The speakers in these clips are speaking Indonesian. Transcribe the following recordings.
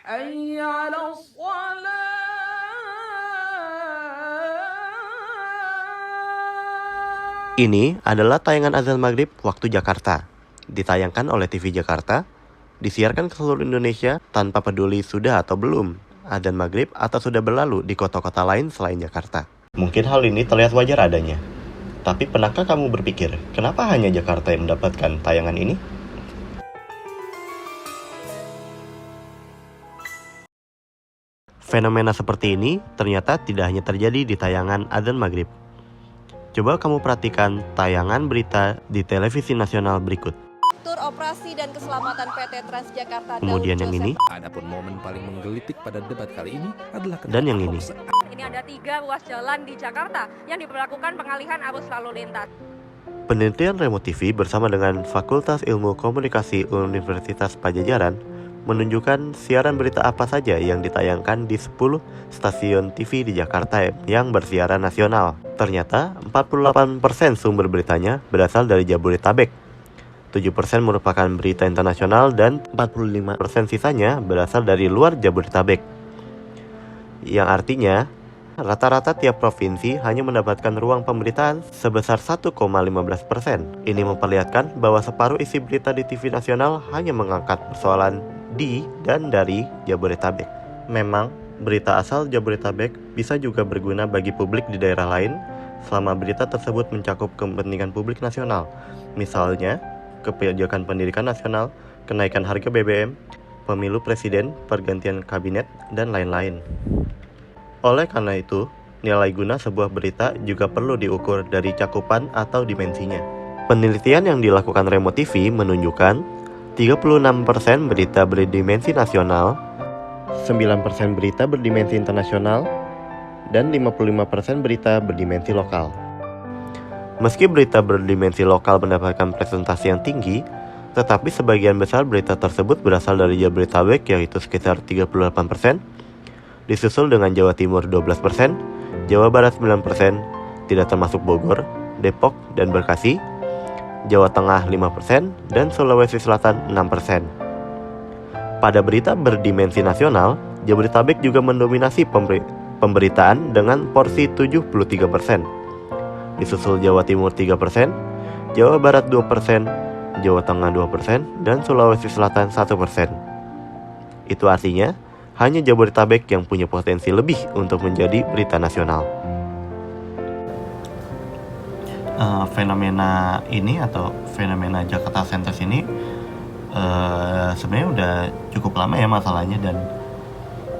حي على الصلاة. Ini adalah tayangan azan maghrib waktu Jakarta. Ditayangkan oleh TV Jakarta, disiarkan ke seluruh Indonesia tanpa peduli sudah atau belum azan maghrib atau sudah berlalu di kota-kota lain selain Jakarta. Mungkin hal ini terlihat wajar adanya. Tapi pernahkah kamu berpikir, kenapa hanya Jakarta yang mendapatkan tayangan ini? Fenomena seperti ini ternyata tidak hanya terjadi di tayangan azan maghrib. Coba kamu perhatikan tayangan berita di televisi nasional berikut. Tur operasi dan keselamatan PT Transjakarta. Kemudian yang ini. Adapun momen paling menggelitik pada debat kali ini adalah dan yang ini. Ini ada 3 ruas jalan di Jakarta yang diberlakukan pengalihan arus lalu lintas. Penelitian Remo TV bersama dengan Fakultas Ilmu Komunikasi Universitas Padjadjaran menunjukkan siaran berita apa saja yang ditayangkan di 10 stasiun TV di Jakarta yang bersiaran nasional. Ternyata 48% sumber beritanya berasal dari Jabodetabek, 7% merupakan berita internasional, dan 45% sisanya berasal dari luar Jabodetabek. Yang artinya, rata-rata tiap provinsi hanya mendapatkan ruang pemberitaan sebesar 1,15%. Ini memperlihatkan bahwa separuh isi berita di TV nasional hanya mengangkat persoalan di dan dari Jabodetabek. Memang, berita asal Jabodetabek bisa juga berguna bagi publik di daerah lain selama berita tersebut mencakup kepentingan publik nasional. Misalnya, kebijakan pendidikan nasional, kenaikan harga BBM, pemilu presiden, pergantian kabinet, dan lain-lain. Oleh karena itu, nilai guna sebuah berita juga perlu diukur dari cakupan atau dimensinya. Penelitian yang dilakukan Remo TV menunjukkan 36% berita berdimensi nasional, 9% berita berdimensi internasional, dan 55% berita berdimensi lokal. Meski berita berdimensi lokal mendapatkan presentasi yang tinggi, tetapi sebagian besar berita tersebut berasal dari Jabodetabek, yaitu sekitar 38%, disusul dengan Jawa Timur 12%, Jawa Barat 9%, tidak termasuk Bogor, Depok, dan Bekasi, Jawa Tengah 5%, dan Sulawesi Selatan 6%. Pada berita berdimensi nasional, Jabodetabek juga mendominasi pemberitaan dengan porsi 73%. Disusul Jawa Timur 3%, Jawa Barat 2%, Jawa Tengah 2%, dan Sulawesi Selatan 1%. Itu artinya, hanya Jabodetabek yang punya potensi lebih untuk menjadi berita nasional. Fenomena ini atau fenomena Jakarta Centers ini sebenarnya udah cukup lama ya masalahnya, dan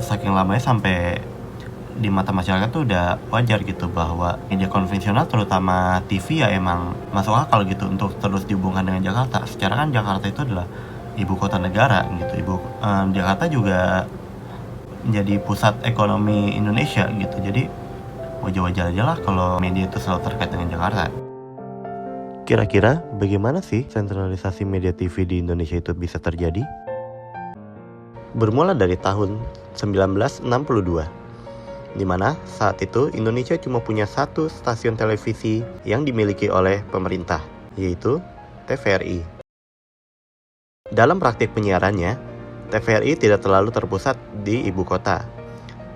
saking lamanya sampai di mata masyarakat tuh udah wajar gitu bahwa media konvensional terutama TV ya emang masuk akal gitu untuk terus dihubungkan dengan Jakarta. Secara kan Jakarta itu adalah ibu kota negara gitu. Jakarta juga menjadi pusat ekonomi Indonesia gitu. Jadi wajar-wajar aja lah kalau media itu selalu terkait dengan Jakarta. Kira-kira bagaimana sih sentralisasi media TV di Indonesia itu bisa terjadi? Bermula dari tahun 1962, di mana saat itu Indonesia cuma punya satu stasiun televisi yang dimiliki oleh pemerintah, yaitu TVRI. Dalam praktik penyiarannya, TVRI tidak terlalu terpusat di ibu kota.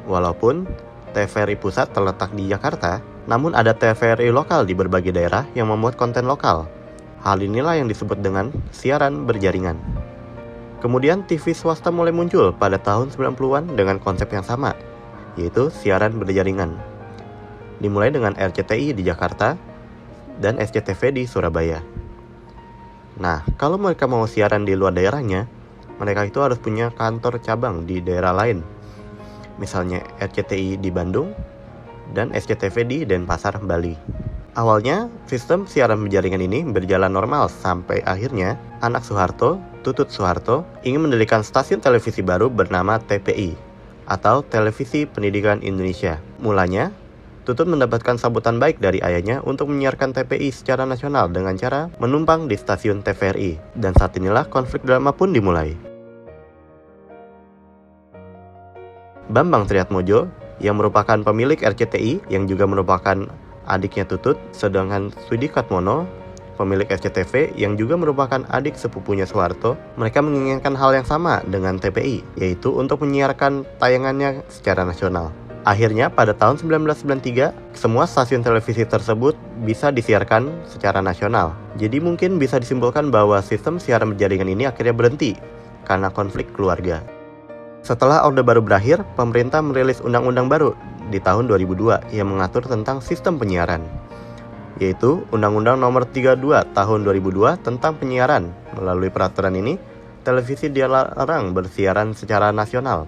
Walaupun TVRI pusat terletak di Jakarta, namun ada TVRI lokal di berbagai daerah yang memuat konten lokal. Hal inilah yang disebut dengan siaran berjaringan. Kemudian TV swasta mulai muncul pada tahun 90-an dengan konsep yang sama, yaitu siaran berjaringan. Dimulai dengan RCTI di Jakarta dan SCTV di Surabaya. Nah, kalau mereka mau siaran di luar daerahnya, mereka itu harus punya kantor cabang di daerah lain. Misalnya RCTI di Bandung dan SCTV di Denpasar, Bali. Awalnya, sistem siaran berjaringan ini berjalan normal sampai akhirnya anak Soeharto, Tutut Soeharto, ingin mendirikan stasiun televisi baru bernama TPI atau Televisi Pendidikan Indonesia. Mulanya, Tutut mendapatkan sambutan baik dari ayahnya untuk menyiarkan TPI secara nasional dengan cara menumpang di stasiun TVRI. Dan saat inilah konflik drama pun dimulai. Bambang Triatmojo yang merupakan pemilik RCTI yang juga merupakan adiknya Tutut, sedangkan Sudi Katmono pemilik SCTV yang juga merupakan adik sepupunya Soeharto, mereka menginginkan hal yang sama dengan TPI, yaitu untuk menyiarkan tayangannya secara nasional. Akhirnya pada tahun 1993, semua stasiun televisi tersebut bisa disiarkan secara nasional. Jadi mungkin bisa disimpulkan bahwa sistem siaran berjaringan ini akhirnya berhenti karena konflik keluarga. Setelah Orde Baru berakhir, pemerintah merilis undang-undang baru di tahun 2002 yang mengatur tentang sistem penyiaran, yaitu Undang-Undang Nomor 32 Tahun 2002 tentang penyiaran. Melalui peraturan ini, televisi dilarang bersiaran secara nasional.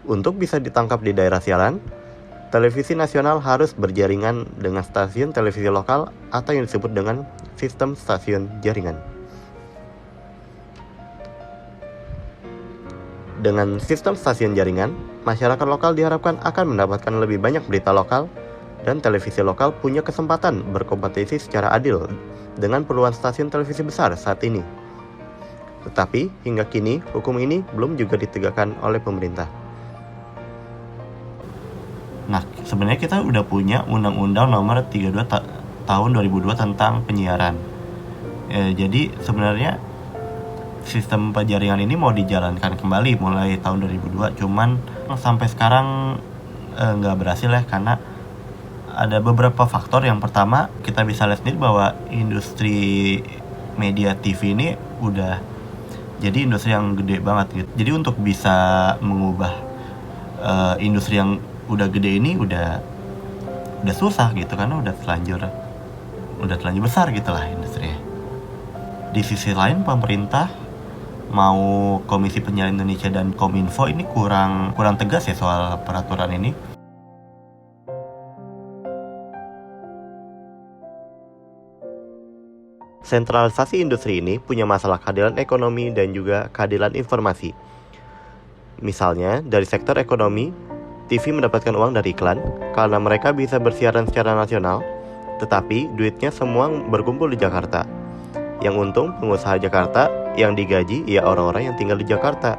Untuk bisa ditangkap di daerah siaran, televisi nasional harus berjaringan dengan stasiun televisi lokal atau yang disebut dengan sistem stasiun jaringan. Dengan sistem stasiun jaringan, masyarakat lokal diharapkan akan mendapatkan lebih banyak berita lokal dan televisi lokal punya kesempatan berkompetisi secara adil dengan puluhan stasiun televisi besar saat ini. Tetapi hingga kini hukum ini belum juga ditegakkan oleh pemerintah. Nah, sebenarnya kita udah punya Undang-Undang Nomor 32 Tahun 2002 tentang penyiaran. Jadi sebenarnya sistem penjaringan ini mau dijalankan kembali mulai tahun 2002, cuman sampai sekarang nggak berhasil ya, karena ada beberapa faktor. Yang pertama, kita bisa lihat sendiri bahwa industri media TV ini udah jadi industri yang gede banget gitu. Jadi untuk bisa mengubah industri yang udah gede ini udah susah gitu, karena udah terlanjur besar gitulah industrinya. Di sisi lain, pemerintah mau Komisi Penyiaran Indonesia dan Kominfo ini kurang tegas ya soal peraturan ini. Sentralisasi industri ini punya masalah keadilan ekonomi dan juga keadilan informasi. Misalnya, dari sektor ekonomi, TV mendapatkan uang dari iklan karena mereka bisa bersiaran secara nasional, tetapi duitnya semua berkumpul di Jakarta. Yang untung pengusaha Jakarta, yang digaji ya orang-orang yang tinggal di Jakarta.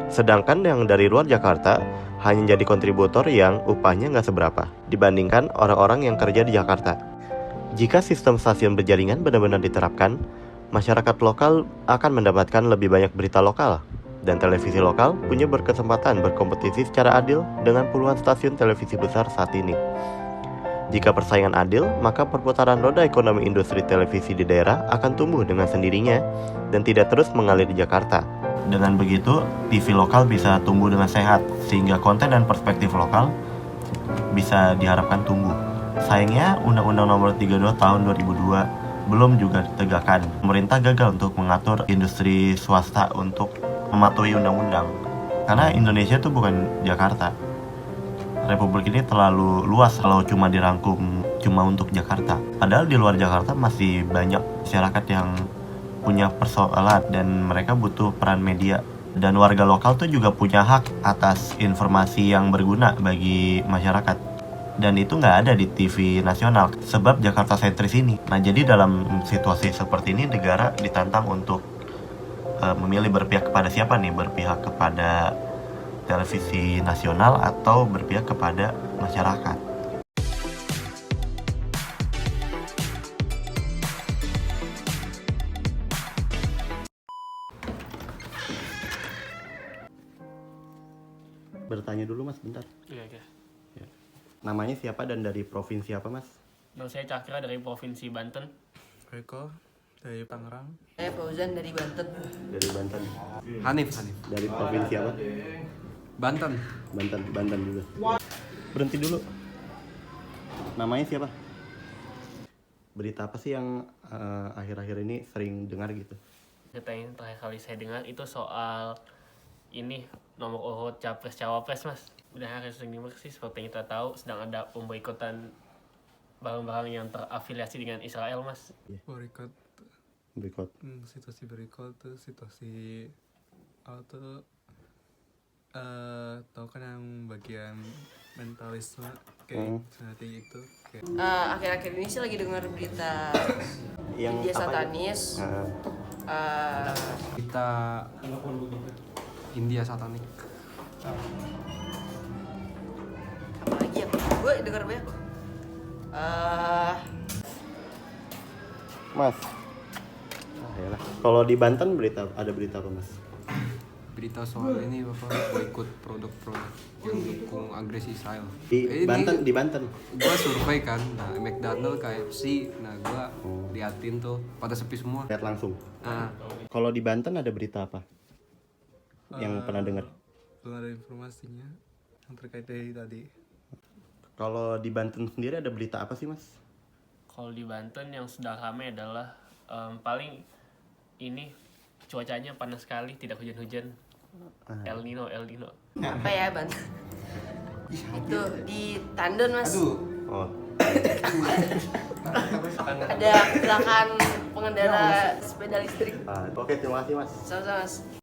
Sedangkan yang dari luar Jakarta hanya jadi kontributor yang upahnya nggak seberapa dibandingkan orang-orang yang kerja di Jakarta. Jika sistem stasiun berjaringan benar-benar diterapkan, masyarakat lokal akan mendapatkan lebih banyak berita lokal, dan televisi lokal punya berkesempatan berkompetisi secara adil dengan puluhan stasiun televisi besar saat ini. Jika persaingan adil, maka perputaran roda ekonomi industri televisi di daerah akan tumbuh dengan sendirinya dan tidak terus mengalir di Jakarta. Dengan begitu, TV lokal bisa tumbuh dengan sehat, sehingga konten dan perspektif lokal bisa diharapkan tumbuh. Sayangnya, Undang-Undang Nomor 32 Tahun 2002 belum juga ditegakkan. Pemerintah gagal untuk mengatur industri swasta untuk mematuhi undang-undang, karena Indonesia itu bukan Jakarta. Republik ini terlalu luas kalau cuma dirangkum cuma untuk Jakarta. Padahal di luar Jakarta masih banyak masyarakat yang punya persoalan dan mereka butuh peran media. Dan warga lokal tuh juga punya hak atas informasi yang berguna bagi masyarakat. Dan itu nggak ada di TV nasional sebab Jakarta sentris ini. Nah, jadi dalam situasi seperti ini negara ditantang untuk memilih berpihak kepada siapa nih? Berpihak kepada televisi nasional atau berpihak kepada masyarakat? Bertanya dulu mas, bentar. Iya. Ya. Namanya siapa dan dari provinsi apa mas? Nama saya Cakra dari Provinsi Banten. Reko dari Tangerang. Saya Fauzan dari Banten. Dari Banten. Hanif. Dari provinsi apa? Banten juga. Berhenti dulu. Namanya siapa? Berita apa sih yang akhir-akhir ini sering dengar gitu? Berita yang terakhir kali saya dengar itu soal ini nomor urut capres cawapres mas. Udah harus sering dengar sih, seperti yang kita tahu sedang ada pemboikotan barang-barang yang terafiliasi dengan Israel mas. Boykot situasi berikut tuh situasi tuh tahu kan yang bagian mentalisme kayak seperti itu kayak. Akhir-akhir ini sih lagi dengar berita Yang India apa satanis. Kita India satanik. Apa lagi ya? Gue dengar banyak. Mas. Yalah. Kalau di Banten ada berita apa, Mas? Berita soal ini Bapak boikot produk-produk yang dukung agresi Israel. Di Banten. Gua survei kan, nah McDonald, KFC, nah gua liatin tuh pada sepi semua. Lihat langsung. Nah, Kalau di Banten ada berita apa? Yang pernah dengar? Belum ada informasinya yang terkait dari tadi. Kalau di Banten sendiri ada berita apa sih, Mas? Kalau di Banten yang sudah ramai adalah paling ini cuacanya panas sekali, tidak hujan-hujan. El Nino. Apa ya, Banten? Itu di Tandon, Mas. Oh. Ada kecelakaan pengendara sepeda listrik. Oke, terima kasih, Mas. Sama-sama, Mas.